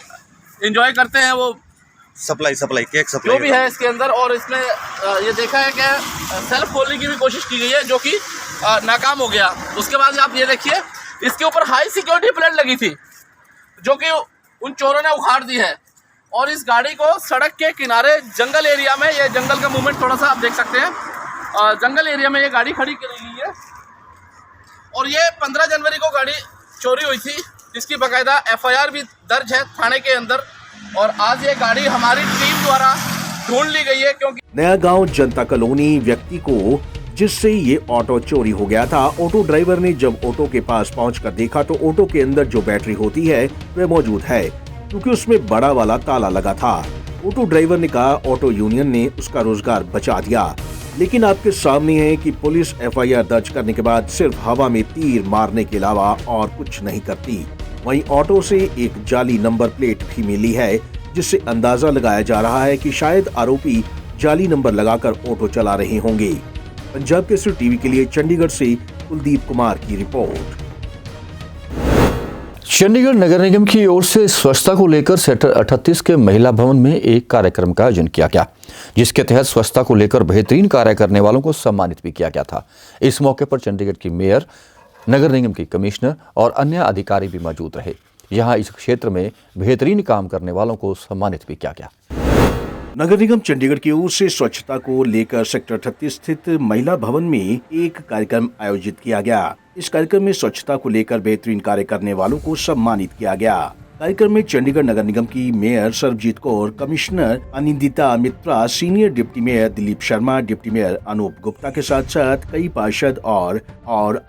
S6: एंजॉय करते हैं वो
S12: सप्लाई केक
S6: जो भी है इसके अंदर। और इसमें ये देखा है कि सेल्फ खोलने की भी कोशिश की गई है, जो कि नाकाम हो गया। उसके बाद आप ये देखिए, इसके ऊपर हाई सिक्योरिटी प्लेट लगी थी जो कि उन चोरों ने उखाड़ दी है। और इस गाड़ी को सड़क के किनारे जंगल एरिया में, ये जंगल का मूवमेंट थोड़ा सा आप देख सकते हैं, जंगल एरिया में ये गाड़ी खड़ी करी गई है। और ये 15 जनवरी को गाड़ी चोरी हुई थी, जिसकी बाकायदा FIR भी दर्ज है थाने के अंदर। और आज ये गाड़ी हमारी टीम द्वारा ढूंढ ली गई है, क्योंकि
S2: नया गांव जनता कॉलोनी व्यक्ति को जिससे ये ऑटो चोरी हो गया था, ऑटो ड्राइवर ने जब ऑटो के पास पहुंचकर देखा तो ऑटो के अंदर जो बैटरी होती है वह मौजूद है, क्योंकि उसमें बड़ा वाला ताला लगा था। ऑटो ड्राइवर ने कहा ऑटो यूनियन ने उसका रोजगार बचा दिया। लेकिन आपके सामने है कि पुलिस FIR दर्ज करने के बाद सिर्फ हवा में तीर मारने के अलावा और कुछ नहीं करती। वहीं ऑटो से एक जाली नंबर प्लेट भी मिली है, जिससे अंदाजा लगाया जा रहा है कि शायद आरोपी जाली नंबर लगाकर ऑटो चला रहे होंगे। पंजाब केसरी टीवी के लिए चंडीगढ़ से कुलदीप कुमार की रिपोर्ट।
S1: चंडीगढ़ नगर निगम की ओर से स्वच्छता को लेकर सेक्टर 38 के महिला भवन में एक कार्यक्रम का आयोजन किया गया, जिसके तहत स्वच्छता को लेकर बेहतरीन कार्य करने वालों को सम्मानित भी किया गया था। इस मौके पर चंडीगढ़ की मेयर, नगर निगम की कमिश्नर और अन्य अधिकारी भी मौजूद रहे। यहां इस क्षेत्र में बेहतरीन काम करने वालों को सम्मानित भी किया गया।
S2: नगर निगम चंडीगढ़ की ओर से स्वच्छता को लेकर सेक्टर 38 स्थित महिला भवन में एक कार्यक्रम आयोजित किया गया। इस कार्यक्रम में स्वच्छता को लेकर बेहतरीन कार्य करने वालों को सम्मानित किया गया। कार्यक्रम में चंडीगढ़ नगर निगम की mayor Sarabjit Kaur, commissioner Anindita Mitra, senior deputy mayor Dilip Sharma, deputy mayor Anup Gupta के साथ साथ कई पार्षद और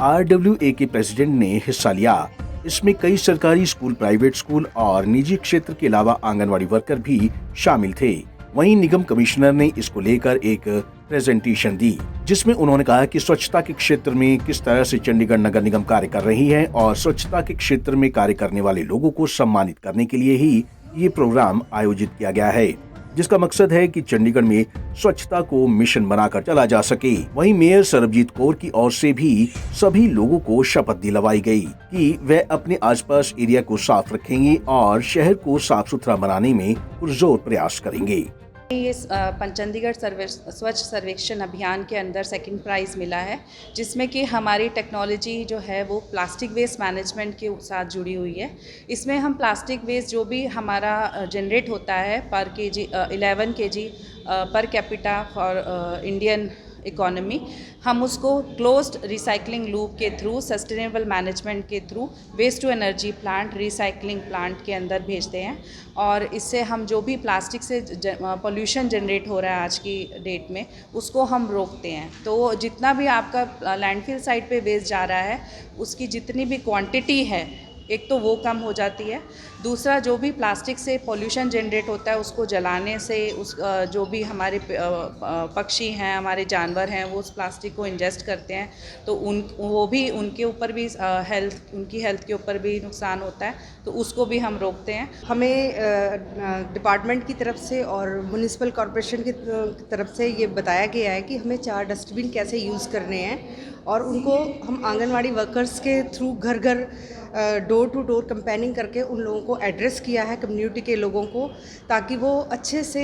S2: RWA के प्रेसिडेंट ने हिस्सा लिया। इसमें कई सरकारी स्कूल, प्राइवेट स्कूल और निजी क्षेत्र के अलावा आंगनवाड़ी वर्कर भी शामिल थे। वहीं निगम कमिश्नर ने इसको लेकर एक प्रेजेंटेशन दी, जिसमें उन्होंने कहा कि स्वच्छता के क्षेत्र में किस तरह से चंडीगढ़ नगर निगम कार्य कर रही है और स्वच्छता के क्षेत्र में कार्य करने वाले लोगों को सम्मानित करने के लिए ही ये प्रोग्राम आयोजित किया गया है, जिसका मकसद है कि चंडीगढ़ में स्वच्छता को मिशन बनाकर चला जा सके। वहीं मेयर सरबजीत कौर की ओर से भी सभी लोगों को शपथ दिलवाई गई कि वे अपने आसपास एरिया को साफ रखेंगे और शहर को साफ सुथरा बनाने में पुरजोर प्रयास करेंगे।
S14: ये चंडीगढ़ स्वच्छ सर्वेक्षण अभियान के अंदर सेकंड प्राइज़ मिला है, जिसमें कि हमारी टेक्नोलॉजी जो है वो प्लास्टिक वेस्ट मैनेजमेंट के साथ जुड़ी हुई है। इसमें हम प्लास्टिक वेस्ट जो भी हमारा जनरेट होता है पर kg 11 kg per capita for Indian economy, हम उसको क्लोज्ड रिसाइकलिंग लूप के थ्रू, सस्टेनेबल मैनेजमेंट के थ्रू waste to energy plant, recycling plant के अंदर भेजते हैं। और इससे हम जो भी प्लास्टिक से पोल्यूशन जनरेट हो रहा है आज की डेट में, उसको हम रोकते हैं। तो जितना भी आपका लैंडफिल साइट पे वेस्ट जा रहा है, उसकी जितनी भी क्वांटिटी है, एक तो वो कम हो जाती है, दूसरा जो भी प्लास्टिक से पोल्यूशन जनरेट होता है उसको जलाने से उस जो भी हमारे पक्षी हैं, हमारे जानवर हैं, वो उस प्लास्टिक को इंजेस्ट करते हैं, तो उनके ऊपर भी उनकी हेल्थ के ऊपर भी नुकसान होता है, तो उसको भी हम रोकते हैं।
S15: हमें डिपार्टमेंट की तरफ से और म्युनिसिपल कॉरपोरेशन की तरफ से ये बताया गया है कि हमें 4 डस्टबिन कैसे यूज़ करने हैं, और उनको हम आंगनवाड़ी वर्कर्स के थ्रू घर घर डोर टू डोर कंपेनिंग करके उन लोगों को एड्रेस किया है, कम्युनिटी के लोगों को, ताकि वो अच्छे से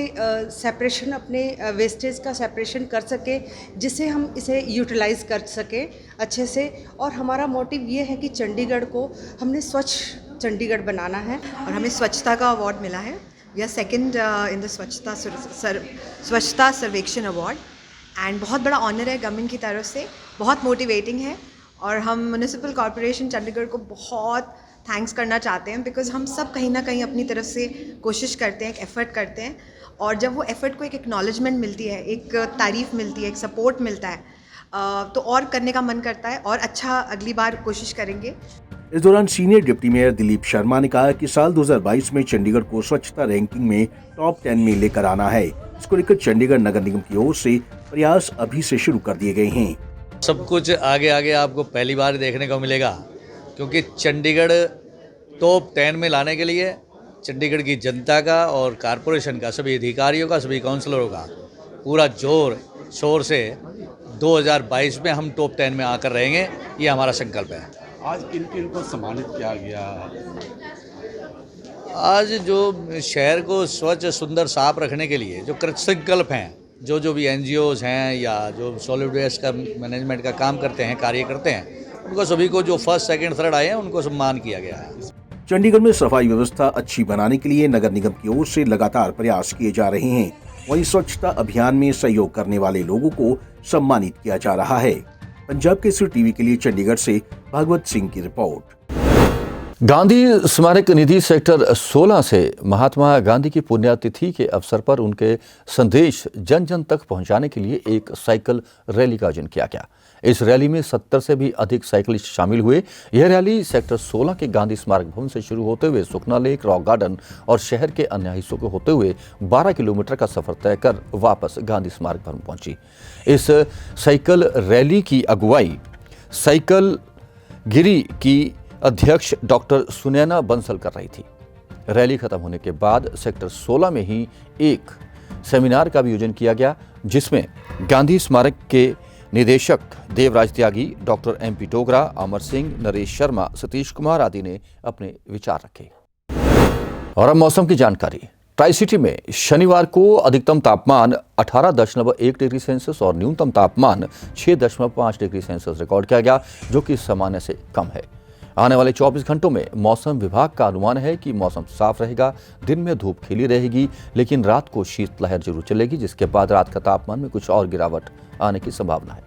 S15: सेपरेशन, अपने वेस्टेज का सेपरेशन कर सके, जिससे हम इसे यूटिलाइज़ कर सकें अच्छे से। और हमारा मोटिव ये है कि चंडीगढ़ को हमने स्वच्छ चंडीगढ़ बनाना है, और हमें स्वच्छता का अवार्ड मिला है। We are second in the Swachhata Survekshan award, and बहुत बड़ा ऑनर है गवर्नमेंट की तरफ से, बहुत मोटिवेटिंग है। और हम म्युनिसिपल कॉरपोरेशन चंडीगढ़ को बहुत थैंक्स करना चाहते हैं, बिकॉज़ हम सब कहीं ना कहीं अपनी तरफ से कोशिश करते हैं, एक एफ़र्ट करते हैं, और जब वो एफ़र्ट को एक एक्नॉलेजमेंट मिलती है, एक तारीफ़ मिलती है, एक सपोर्ट मिलता है, तो और करने का मन करता है, और अच्छा अगली बार कोशिश करेंगे।
S2: इस दौरान senior deputy mayor Dilip Sharma ने कहा कि साल 2022 में चंडीगढ़ को स्वच्छता रैंकिंग में टॉप 10 में लेकर आना है। इसको लेकर चंडीगढ़ नगर निगम की ओर से प्रयास अभी से शुरू कर दिए गए हैं।
S16: सब कुछ आगे आगे आपको पहली बार देखने को मिलेगा, क्योंकि चंडीगढ़ टॉप 10 में लाने के लिए चंडीगढ़ की जनता का और कारपोरेशन का, सभी अधिकारियों का, सभी काउंसलरों का पूरा जोर शोर से 2022 में हम टॉप 10 में आकर रहेंगे, ये हमारा संकल्प है।
S17: आज किन किन को सम्मानित किया गया?
S16: आज जो शहर को स्वच्छ, सुंदर, साफ रखने के लिए जो कृत संकल्प हैं, जो भी NGOs हैं या जो सॉलिड वेस्ट का मैनेजमेंट का काम करते हैं, कार्य करते हैं, उनको सभी को जो फर्स्ट, सेकंड, थर्ड आए हैं, उनको सम्मान किया गया है।
S2: चंडीगढ़ में सफाई व्यवस्था अच्छी बनाने के लिए नगर निगम की ओर से लगातार प्रयास किए जा रहे हैं। वहीं स्वच्छता अभियान में सहयोग करने वाले लोगों को सम्मानित किया जा रहा है। पंजाब केसरी टीवी के लिए चंडीगढ़ से भागवत सिंह की रिपोर्ट।
S1: गांधी स्मारक निधि सेक्टर 16 से महात्मा गांधी की पुण्यतिथि के अवसर पर उनके संदेश जन जन तक पहुंचाने के लिए एक साइकिल रैली का आयोजन किया गया। इस रैली में 70 से भी अधिक साइकिलिस्ट शामिल हुए। यह रैली सेक्टर 16 के गांधी स्मारक भवन से शुरू होते हुए सुखना लेक, रॉक गार्डन और शहर के अन्य हिस्सों को होते हुए 12 किलोमीटर का सफर तय कर वापस गांधी स्मारक भवन पहुंची। इस साइकिल रैली की अगुवाई साइकिल गिरी की अध्यक्ष डॉक्टर सुनैना बंसल कर रही थी। रैली खत्म होने के बाद सेक्टर 16 में ही एक सेमिनार का भी आयोजन किया गया, जिसमें गांधी स्मारक के निदेशक देवराज त्यागी, डॉक्टर MP टोगरा, अमर सिंह, नरेश शर्मा, सतीश कुमार आदि ने अपने विचार रखे। और अब मौसम की जानकारी। ट्राई सिटी में शनिवार को अधिकतम तापमान 18.1 डिग्री सेल्सियस और न्यूनतम तापमान 6.5 डिग्री सेल्सियस रिकॉर्ड किया गया, जो कि सामान्य से कम है। आने वाले 24 घंटों में मौसम विभाग का अनुमान है कि मौसम साफ रहेगा, दिन में धूप खिली रहेगी, लेकिन रात को शीतलहर जरूर चलेगी, जिसके बाद रात का तापमान में कुछ और गिरावट आने की संभावना है।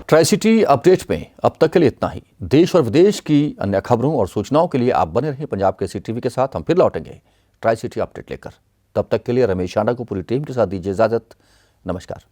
S1: ट्राई सिटी अपडेट में अब तक के लिए इतना ही। देश और विदेश की अन्य खबरों और सूचनाओं के लिए आप बने रहें पंजाब केसरी टीवी के साथ। हम फिर लौटेंगे ट्राई सिटी अपडेट लेकर। तब तक के लिए रमेश आंडा को पूरी टीम के साथ दीजिए इजाजत। नमस्कार।